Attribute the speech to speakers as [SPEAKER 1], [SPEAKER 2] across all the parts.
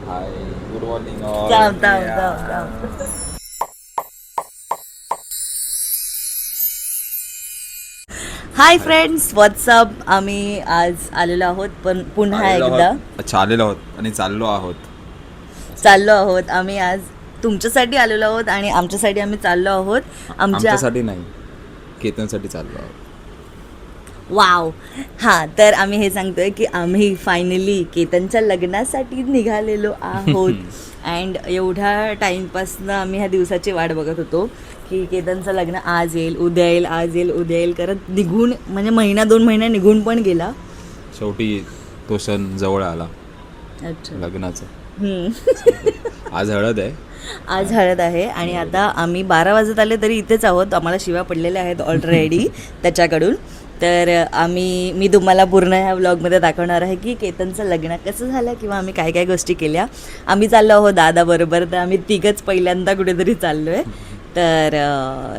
[SPEAKER 1] Hi good morning
[SPEAKER 2] hi friends WhatsApp. आम्ही आज आलेलो आहोत पण पुन्हा एकदा
[SPEAKER 1] आलेलो आहोत आणि
[SPEAKER 2] चाललो आहोत. आम्ही आज तुमच्यासाठी आलेलो आहोत आणि आमच्यासाठी आम्ही चाललो आहोत.
[SPEAKER 1] आमच्यासाठी नाही, केतनसाठी चाललो आहोत.
[SPEAKER 2] वाव. हां, तर आम्ही हे सांगतोय की आम्ही फायनली केतनच्या लग्नासाठी निघालेलो आहोत. अँड एवढ्या टाईमपासनं आम्ही ह्या दिवसाची वाट बघत होतो की केतनचं लग्न आज येईल, उद्या येईल, आज येईल, उद्या येईल करत निघून म्हणजे महिना 2 महिना निघून पण गेला.
[SPEAKER 1] शेवटी तो क्षण जवळ आला.
[SPEAKER 2] अच्छा.
[SPEAKER 1] लग्नाचा. आज हळद आहे.
[SPEAKER 2] आज हळद आहे आणि आता आम्ही 12 वाजत आले तरी इथेच आहोत. आम्हाला शिव्या पडलेल्या आहेत ऑलरेडी त्याच्याकडून. तर मी तुम्हाला पूर्ण ह्या व्लॉगमध्ये दाखवणार आहे की केतनचं लग्न कसं झालं किंवा आम्ही काय काय गोष्टी केल्या. आम्ही चाललो आहोत दादाबरोबर, तर आम्ही तिघंच पहिल्यांदा कुठेतरी चाललो आहे. तर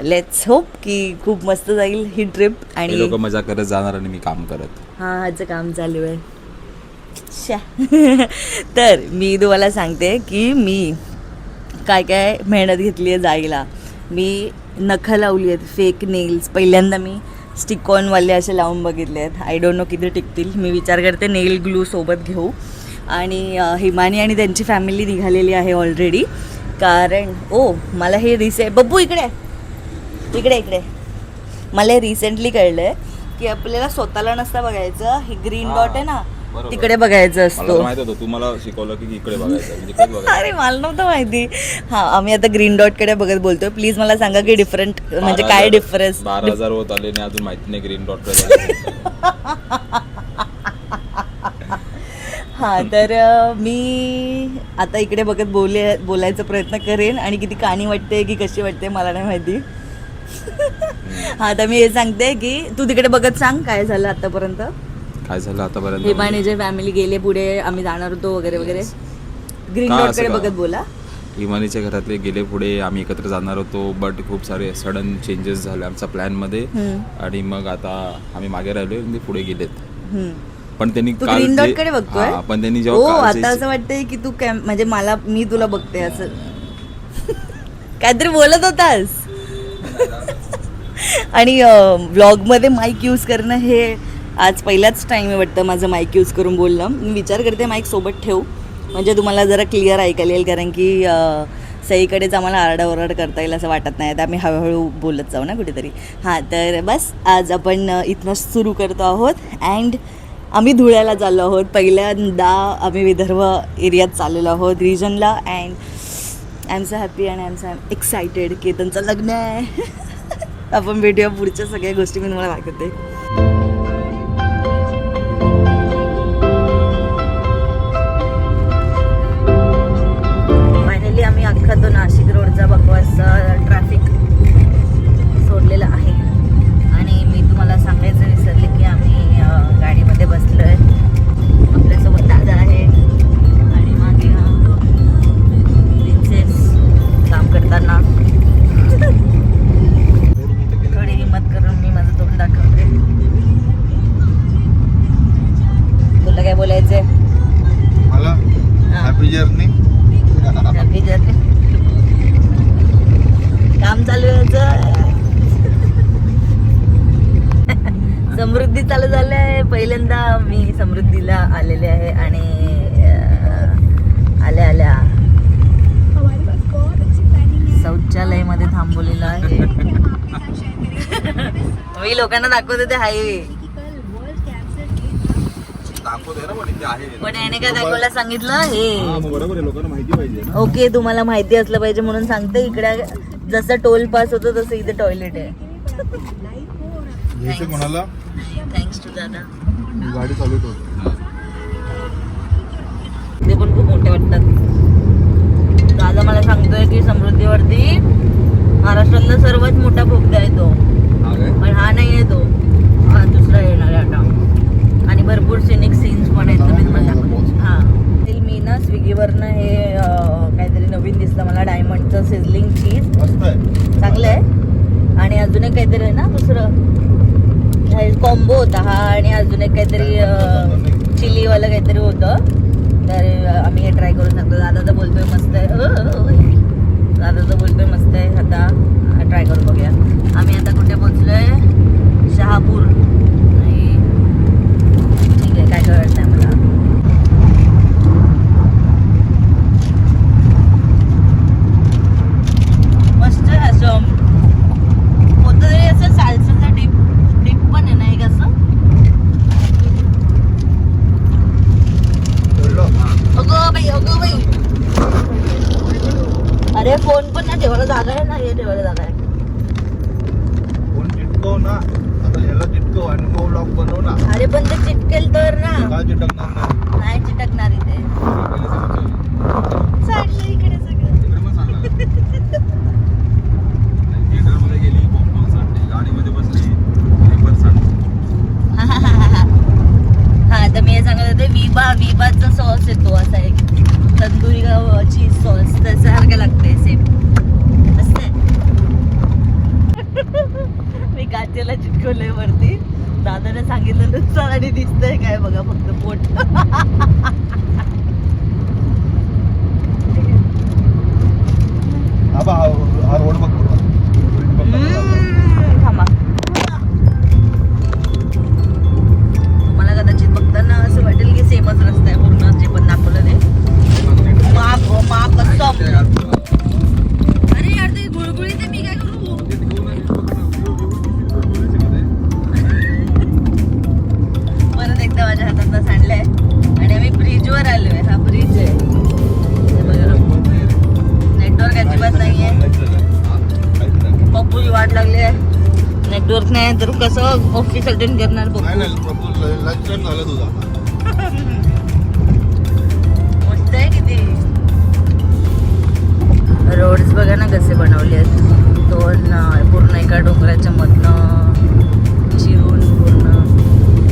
[SPEAKER 2] लेट्स होप की खूप मस्त जाईल ही ट्रिप. आणि
[SPEAKER 1] लोक मजा करत जाणार आणि मी काम करत.
[SPEAKER 2] हां, ह्याचं काम चालू आहे. तर मी तुम्हाला सांगते की मी काय काय मेहनत घेतली आहे जायला. मी नखं लावली आहेत, फेक नेल्स. पहिल्यांदा मी स्टिकॉनवाले असे लावून बघितले आहेत. आय डोंट नो किती टिकतील. मी विचार करते नेल ग्लू सोबत घेऊ. आणि हिमानी आणि त्यांची फॅमिली निघालेली आहे ऑलरेडी. कारण मला हे बब्बू इकडे इकडे मला हे रिसेंटली कळलं आहे की आपल्याला स्वतःला नसतं बघायचं, ही ग्रीन डॉट आहे ना तिकडे बघायचं असतो.
[SPEAKER 1] माहित होतं, तुम्हाला शिकवलं की इकडे बघायचं.
[SPEAKER 2] अरे मला नव्हतं माहिती. हां, आम्ही आता ग्रीन डॉट कडे बघत बोलतोय. प्लीज मला सांगा की डिफरंट म्हणजे काय डिफरन्स.
[SPEAKER 1] 12,000 होत आले आणि अजून माहिती नाही ग्रीन डॉट कडे.
[SPEAKER 2] हां, तर मी आता इकडे बघत बोलायचा प्रयत्न करेन आणि किती कहाणी वाटते की कशी वाटते मला नाही माहिती. हां, तर मी हे सांगते की तू तिकडे बघत सांग काय झालं आतापर्यंत.
[SPEAKER 1] काय झालं आतापर्यंत.
[SPEAKER 2] हिमानीचे फॅमिली गेले पुढे, आम्ही जाणार होतो वगैरे वगैरे. ग्रीन डॉट कडे बघत बोला.
[SPEAKER 1] हिमानीच्या घरातले गेले पुढे, आम्ही एकत्र जाणार होतो, बट खूप सारे सडन चेंजेस झाले आमच्या प्लॅनमध्ये. आणि मग आता आम्ही मागे राहिलो आणि ते पुढे गेलेत. पण त्यांनी
[SPEAKER 2] ग्रीन डॉट कडे बघतोय.
[SPEAKER 1] पण त्यांनी जेव्हा
[SPEAKER 2] आता असं वाटतंय की तू म्हणजे मी तुला बघते असं काहीतरी बोलत होतास. आणि व्लॉगमध्ये माईक यूज करणं हे आज पहिलाच टाईम आहे वाटतं माझं माईक यूज करून बोलणं. मी विचार करते माईक सोबत ठेवू म्हणजे तुम्हाला जरा क्लिअर ऐकायला येईल. कारण की सईकडेच आम्हाला आरडाओरड करता येईल असं वाटत नाही. तर आम्ही हळूहळू बोलत जाऊ ना कुठेतरी. हां, तर बस आज आपण इथनं सुरू करतो आहोत. अँड आम्ही धुळ्याला चाललो आहोत. पहिल्यांदा आम्ही विदर्भ एरियात चाललेलो आहोत, रिजनला. And I am so happy and I am so excited. केतनचं लग्न आहे. आपण भेटूया पुढच्या सगळ्या गोष्टी मी तुम्हाला दाखवते. फायनली आम्ही अख्खा तो नाशिक रोडचा बकवासचा ट्रॅफिक सोडलेला आहे. आणि मी तुम्हाला सांगायचं विसरले की आम्ही गाडीमध्ये बसलो आहे. आपल्यासोबत दादा आहे आणि मागे प्रिन्सेस काम करताना. थोडी हिंमत करून मी माझं तोंड दाखवते. तुला काय बोलायचंय
[SPEAKER 3] मला? Happy journey.
[SPEAKER 2] Happy journey. काम चालू आहे. समृद्धी चालू झालं आहे. पहिल्यांदा मी समृद्धीला आलेले आहे आणि आल्या शौचालयामध्ये थांबवलेलं आहे. मी लोकांना दाखवते ते हायवे. पण याने काय दाखवायला सांगितलं हे.
[SPEAKER 1] बरोबर आहे, लोकांना माहिती पाहिजे.
[SPEAKER 2] ओके, तुम्हाला माहिती असलं पाहिजे म्हणून सांगते. इकडे जसं टोल पास होतं तसं इथे टॉयलेट आहे.
[SPEAKER 3] कोणाला?
[SPEAKER 2] थँक्स टू दादा.
[SPEAKER 3] गाडी चालू ठेव.
[SPEAKER 2] ते पण खूप मोठे वाटतात. दादा मला सांगतोय की समृद्धीवरती महाराष्ट्रातला सर्वात मोठा बोगदा आहे तो. पण हा नाही आहे तो, हा दुसरा येणार आहे आता. आणि भरपूर सिनिक सीन्स पण आहेत. तुम्ही तुम्हाला दाखवतो. हां, मी ना स्विगीवरनं हे काहीतरी नवीन दिसलं मला, डायमंडचं सिझलिंग चीज. चांगलं आहे. आणि अजून एक काहीतरी आहे ना दुसरं कॉम्बो होता हा. आणि अजून एक काहीतरी चिलीवालं काहीतरी होतं. तर आम्ही हे ट्राय करू शकतो. सांगतो. दादा तर बोलतोय मस्त आहे. दादा तर बोलतोय मस्त आहे. आता ट्राय करून बघूया. आम्ही आता कुठे पोहोचलोय? शहापूर. नाही ठीक आहे, काय कळत नाही मला. मस्त आहे असं होतं तरी असं सालसाचा डिप पण आहे ना एक असं. अगं बाई अरे फोन पण ना ठेवायला जागा आहे ना. हे ठेवायला जागा आहे.
[SPEAKER 3] फोन चिटकव ना, आता याला चिटकव आणि मग लॉक बनव ना.
[SPEAKER 2] अरे पण ते चिटकेल तर ना.
[SPEAKER 3] काय चिटकणार नाही?
[SPEAKER 2] नाही चिटकणार इथे. चाललं इकडे सगळं.
[SPEAKER 1] थिएटरमध्ये गेली, पॉपकॉर्न सांडली, गाडीमध्ये बसली, पेपर सांडली.
[SPEAKER 2] हा तर मी हे सांगत होते विबाचा सॉस येतो असा एक तंदुरी चीज सॉस त्याच्यासारखं लागतंय सेम. मस्त आहे. मी काचेला चिटकवलंय वरती. दादाने सांगितलं नुसतं आणि दिसतंय काय बघा फक्त पोट.
[SPEAKER 3] हा रोड बघ पूर्ण.
[SPEAKER 2] थांबा. तुम्हाला कदाचित बघताना असं वाटेल की सेमच रस्ता आहे पूर्ण जे पण दाखवलं ते. माप कसं. अरे यार ते गुळगुळीत आहे. मी काय करू? परत एकदा माझ्या हातात सांडलंय आणि आम्ही ब्रिजवर आलोय. हा ब्रिज आहे. नेटवर्क अजिबात नाहीये. पप्पूची वाट लागली आहे. नेटवर्क नाही तर कसं ऑफिस अटेंड करणार
[SPEAKER 3] नाही
[SPEAKER 2] पप्पू.
[SPEAKER 3] लंच टाइम झाला तुझा.
[SPEAKER 2] मस्त आहे किती. रोड्स बघा ना कसे बनवले आहेत. पूर्ण एका डोंगराच्या मधनं चिरून पूर्ण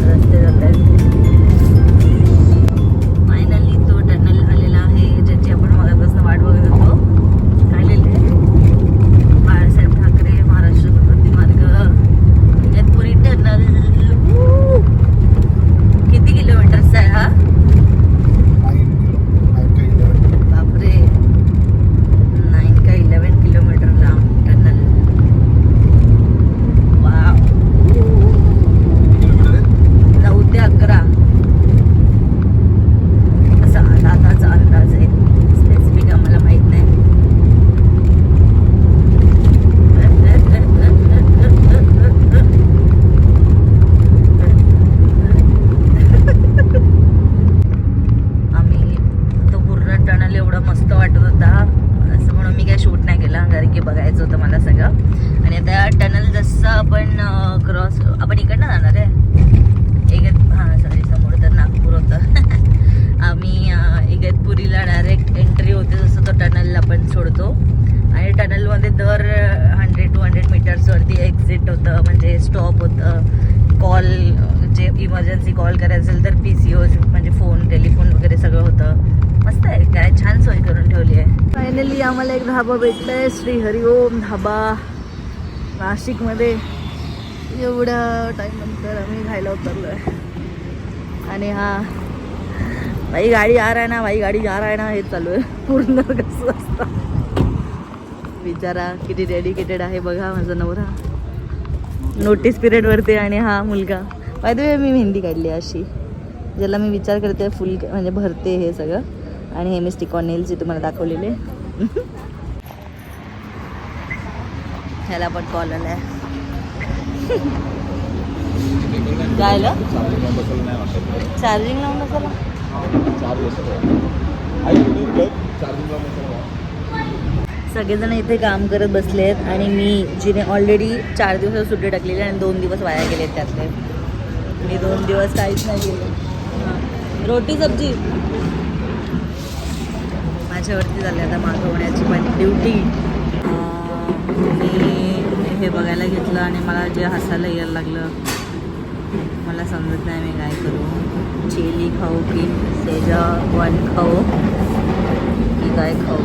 [SPEAKER 2] रस्ते जात आहेत. फायनली तो टनल आलेला आहे ज्याची आपण मगापासून वाट बघत होतो. काय लिहिलंय? बाळासाहेब ठाकरे महाराष्ट्र प्रगती मार्ग इगतपुरी टनल. किती किलोमीटरचा आहे हा?
[SPEAKER 3] 9
[SPEAKER 2] बापरे. 9 का 11 किलोमीटर लांब टनल. वाव. 9 ते 11 असा दादाचा अंदाज आहे. स्पेसिफिक आम्हाला माहित नाही. आम्ही तो पूर्ण टनल एवढा मस्त वाटत होता असं म्हणून मी काय शूट नाही केला कारण की बघायचं होतं मला सगळं. आणि आता टनल जसं आपण क्रॉस आपण इकडनं जाणार आहे. सॉरी समोर तर नागपूर होतं. आम्ही इगतपुरीला डायरेक्ट एंट्री होते जसं तो टनलला आपण सोडतो. आणि टनलमध्ये दर 100-200 मीटर्सवरती एक्झिट होतं म्हणजे स्टॉप होतं. कॉल जे इमर्जन्सी कॉल करायचं असेल तर PCO म्हणजे फोन टेलिफोन वगैरे सगळं होतं. मस्त आहे. काय छान सोय करून ठेवली आहे. फायनली आम्हाला एक धाबा भेटलाय. श्री हरिओम धाबा नाशिकमध्ये. एवढ्या टाईम नंतर आम्ही खायला उतरलो आहे. आणि हा भाई गाडी आ रहा है ना, भाई गाडी जा रहा है ना हे चालू आहे पूर्ण. कसं असतं विचारा किती डेडिकेटेड आहे बघा माझा नवरा. नोटीस पिरियडवरती आणि हा मुलगा. बाय द वे मी मेहंदी काढली अशी ज्याला मी विचार करते फुल म्हणजे भरते हे सगळं. आणि हे मी स्टिक ऑन नेल्स जे तुम्हाला दाखवलेले. ह्याला पण कॉल आला आहे. काय चार्जिंग लावून नसाला. सगळेजण इथे काम करत बसले आहेत आणि मी जिने ऑलरेडी 4 दिवस सुट्टी टाकलेली आणि 2 दिवस वाया गेले त्यातले. मी 2 दिवस काहीच नाही केलं. रोटी सब्जी माझ्यावरती झाली आता मागवण्याची पण ड्युटी. मी हे बघायला घेतलं आणि मला जे हसायला यायला लागलं. मला समजत नाही मी काय करू. चिली खाऊ की शेजवान खाऊ की काय खाऊ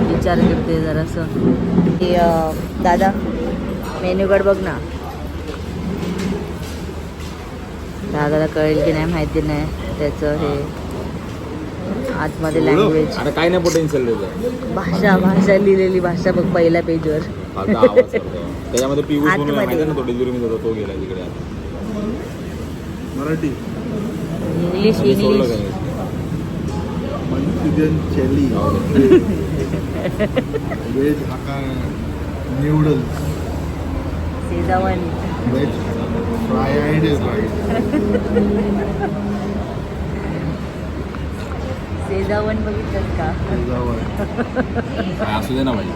[SPEAKER 2] विचार करते जरासं. की दादा मेन्यू कार्ड बघ ना. दादाला कळेल की नाही माहिती नाही त्याचं हे. आतमध्ये लँग्वेज,
[SPEAKER 1] आता काय नाही पोटेन्शियल त्याचं.
[SPEAKER 2] भाषा लिहिलेली भाषा बघ पहिल्या पेजवर.
[SPEAKER 1] आता आवाज करतो. त्याच्यामध्ये पियुष म्हणून
[SPEAKER 2] आतमध्ये.
[SPEAKER 1] माहिती आहे ना, तो डिलिव्हरी होता, तो गेला तिकडे आता.
[SPEAKER 3] मराठी
[SPEAKER 2] इंग्लिश
[SPEAKER 1] आणि सोडलं
[SPEAKER 2] इंग्लिश.
[SPEAKER 1] काय?
[SPEAKER 3] Manchurian chilli veg hakka noodles
[SPEAKER 2] Schezwan.
[SPEAKER 3] Veg fried
[SPEAKER 2] Schezwan बघितलं का?
[SPEAKER 1] काय असू दे ना भाई.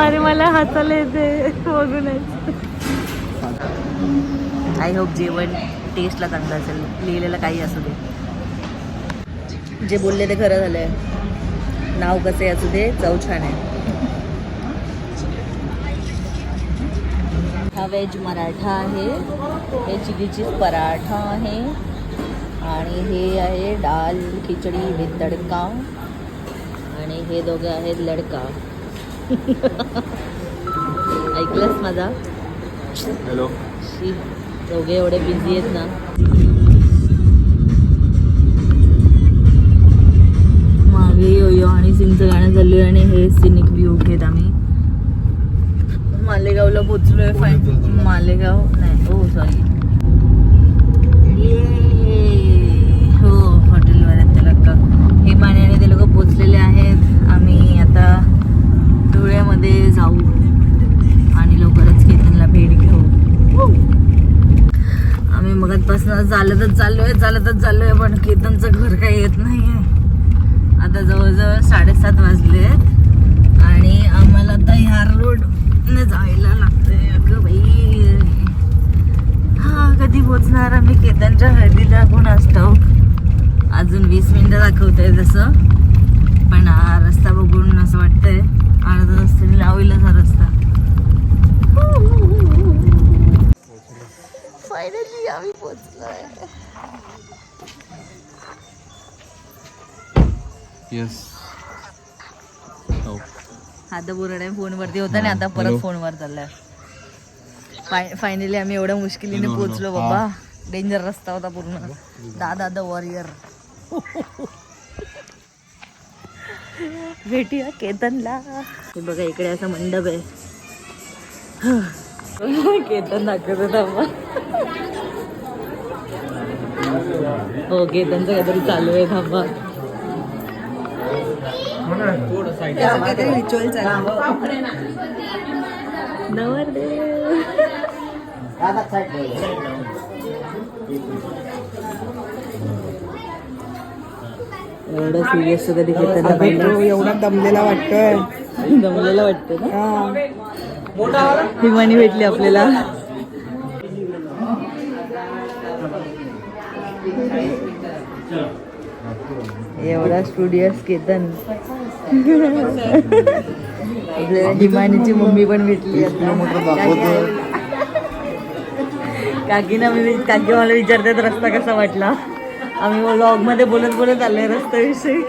[SPEAKER 2] अरे मला हसायला येते बघूनच. आय होप जेवण टेस्टला चांगलं असेल. लिहिलेलं काही असू दे, जे बोलले ते खरं झालंय. नाव कसे असू दे, चव छान आहे. हा व्हेज मराठा आहे, हे चिली चीज पराठा आहे, आणि हे आहे डाल खिचडी विथ तडका, आणि हे दोघे आहेत लडका. ऐकलंस माझा?
[SPEAKER 1] हॅलो.
[SPEAKER 2] शी, दोघे एवढे बिझी आहेत ना. मागे यो आणि सिंगचं गाणं चालू आहे, आणि हे सिनिक व्ह्यू घेत आम्ही. मालेगावला पोचलोय. मालेगाव नाही, हो सॉरी, हो हॉटेलवर आहेत ते लोक. हे पाण्याने ते लोक पोचलेले आहेत. आम्ही आता धुळ्यामध्ये जाऊ आणि लवकरच केतनला भेट घेऊ. आम्ही मगाचपासून चालतच चाललोय पण केतनचं घर काही येत नाहीये. आता जवळजवळ 7:30 वाजले आणि आम्हाला आता ह्या रोडने जायला लागतंय. अगं बाई, हा कधी पोचणार आम्ही केतनच्या हळदीला कोणास ठाऊक. अजून 20 मिनिटं दाखवतंय तसं, पण हा रस्ता बघून असं वाटतंय अर्धा रस्त्याने लावलेला हा रस्ता. फायनली आम्ही पोचलोय.
[SPEAKER 1] येस. हो.
[SPEAKER 2] आता बोरडे फोनवरती होता आणि आता परत
[SPEAKER 1] हॅलो.
[SPEAKER 2] फोनवर चाललाय. फायनली आम्ही एवढ्या मुश्किलीने
[SPEAKER 1] हॅलो,
[SPEAKER 2] पोहोचलो
[SPEAKER 1] हॅलो.
[SPEAKER 2] बाबा. डेंजर रस्ता होता पूर्ण. दादा द वॉरियर. भेटूया केतनला. हे बघा इकडे असा मंडप आहे. केतन दाखवत होता मग. हो, केतनचं काहीतरी चालू आहे. थांबा, काहीतरी रिच्युअल चालू आहे. नवरदेव. एवढं सिरियस कधी केतनला पाहिलं.
[SPEAKER 4] एवढा दमलेला वाटतोय.
[SPEAKER 2] जमलेला वाटतं ना. हिमानी भेटली आपल्याला. एवढा स्टुडियस केतन. आपल्याला हिमानीची मम्मी पण भेटली. काकी मला विचारतात रस्ता कसा वाटला. आम्ही व्लॉग मध्ये बोलत आलोय रस्त्याविषयी.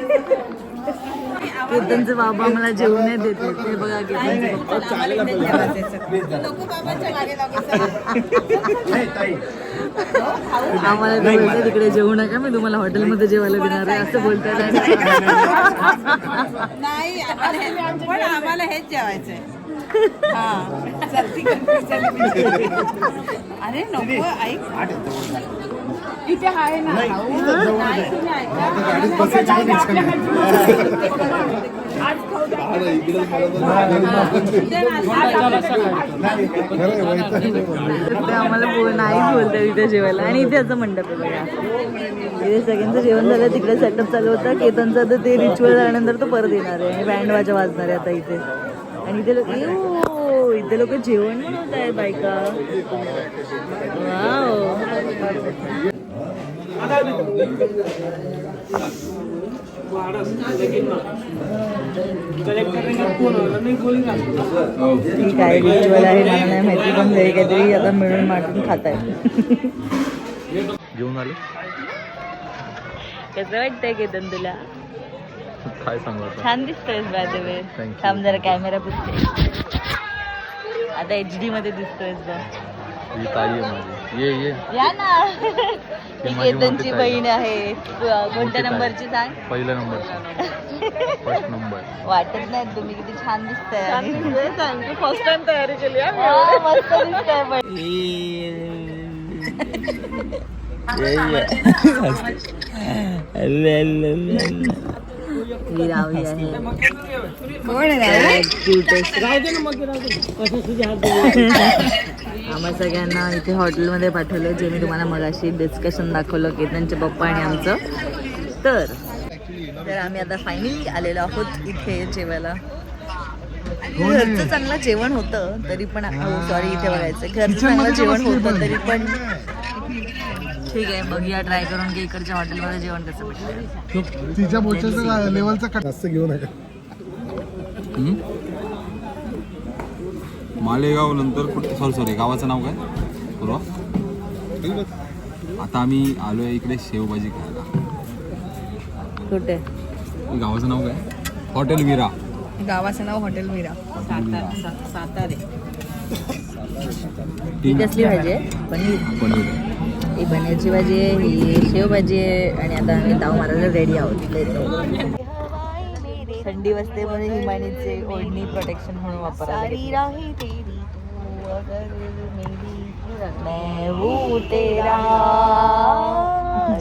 [SPEAKER 2] केतनचे बाबा आम्हाला जेवण नाही देते. ते बघा केतनचे पप्पा. आम्हाला बोलते तिकडे जेवू नका, मी तुम्हाला हॉटेलमध्ये जेवायला देणार आहे असं बोलतात.
[SPEAKER 4] नाही पण आम्हाला हेच जेवायचंय. अरे नको, ऐक इथे आहे ना. नाही तुम्ही
[SPEAKER 2] ते आम्हाला नाही बोलतात इथे जेवायला. आणि इथे असं मंडप आहे बघा. इथे सगळ्यांचं जेवण झालं, तिकडे सेटअप चालू होता. केतनचं आता ते रिच्युअल झाल्यानंतर तो परत येणार आहे आणि बँड वाजा वाजणार आहे आता इथे. आणि इथे लोक जेवण बनवत आहेत बायका. वाव. काय रिच्युअल आहे मला नाही माहिती, पण घरी काहीतरी आता मिळून माटून खात आहे.
[SPEAKER 1] जेवून आले.
[SPEAKER 2] कसं वाटतंय केतन तुला?
[SPEAKER 1] काय सांगू आता?
[SPEAKER 2] छान दिसतोयस by the way.
[SPEAKER 1] Thank you.
[SPEAKER 2] थांब जरा कॅमेरा पुसते. आता HD मध्ये दिसतोयस बघ.
[SPEAKER 1] ही ताई आहे माझी. ये
[SPEAKER 2] या ना. ही केतनची बहीण आहे. कोणत्या नंबरची सांग?
[SPEAKER 1] पहिल्या नंबर फर्स्ट नंबर.
[SPEAKER 2] वाटत नाही तुम्ही किती छान दिसताय.
[SPEAKER 4] थँक्यू. फर्स्ट टाइम तयारी केली आहे.
[SPEAKER 2] हा, मस्त दिसताय पण. ही रावी आहे. कोण आहे? आम्हा सगळ्यांना इथे हॉटेलमध्ये पाठवलं, जे मी तुम्हाला मगाशी डिस्कशन दाखवलं की त्यांचे पप्पा आणि आमचं. तर आम्ही आता फायनली आलेलो आहोत इथे जेवायला. घरचं चांगलं जेवण होतं तरी पण, सॉरी इथे बघायचं, घरचं चांगलं जेवण होतं तरी पण ठीक आहे. बघूया ट्राय करून की इकडच्या हॉटेलमध्ये जेवण कसं भेटतं.
[SPEAKER 3] तिच्या बोचाचं लेवलचा जास्त घेऊ नका.
[SPEAKER 1] मालेगाव नंतर कुठे सॉरी गावाचं नाव काय पूर्वा? आता आम्ही आलोय इकडे शेवभाजी खायला.
[SPEAKER 2] कुठे?
[SPEAKER 1] गावाचं नाव काय? हॉटेल विरा.
[SPEAKER 4] गावाचं नाव हॉटेल मीरा. सातारे.
[SPEAKER 2] ही कसली भाजी आहे? पनीर. ही पनीरची भाजी आहे, ही शेवभाजी आहे आणि आता आम्ही ताव मारायला रेडी आहोत. थंडी वाजते मध्ये हिमानीचे ओढणी प्रोटेक्शन म्हणून वापरायला.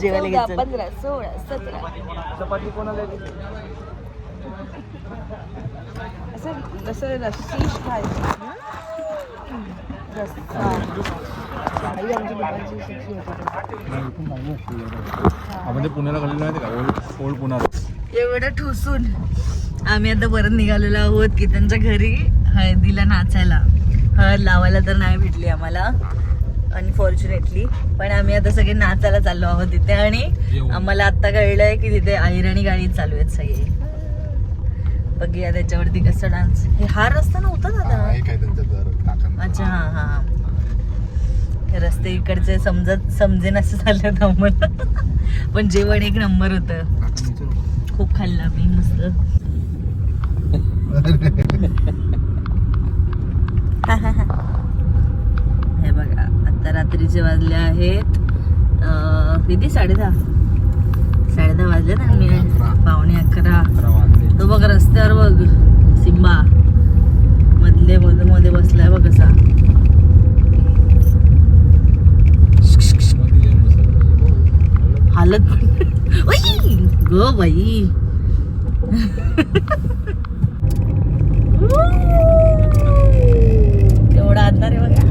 [SPEAKER 2] जेवायला घ्यायचं. 15, 16, 17
[SPEAKER 3] चपाती कोणाला
[SPEAKER 4] असं जसं लस्सी खायचं.
[SPEAKER 1] आपण ते पुण्याला गेलेलो नाही का, ओल्ड पुण्यात.
[SPEAKER 2] एवढं ठुसून आम्ही आता परत निघालेलो आहोत की त्यांच्या घरी हळदीला नाचायला. हळद लावायला तर नाही भेटली आम्हाला अनफॉर्च्युनेटली, पण आम्ही आता सगळे नाचायला चाललो आहोत तिथे. आणि आम्हाला आता कळलंय की तिथे ऐराणी गाडी चालू आहेत सगळे. बघूया त्याच्यावरती कसं डान्स. हा रस्ता नव्हता दादा. अच्छा हा हा, हे रस्ते इकडचे समजेन असं झालं आम्हाला. पण जेवण एक नंबर होतं. खूप खाल्लं मी मस्त. हे बघा आता रात्रीचे वाजले आहेत किती? 10:30 वाजले ना. मी 11:15. तो बघ रस्त्यावर बघ सिम्बा मध्ये बसलाय बघ कसा. हालत गो बाई. तेवढा अंधार आहे बघा.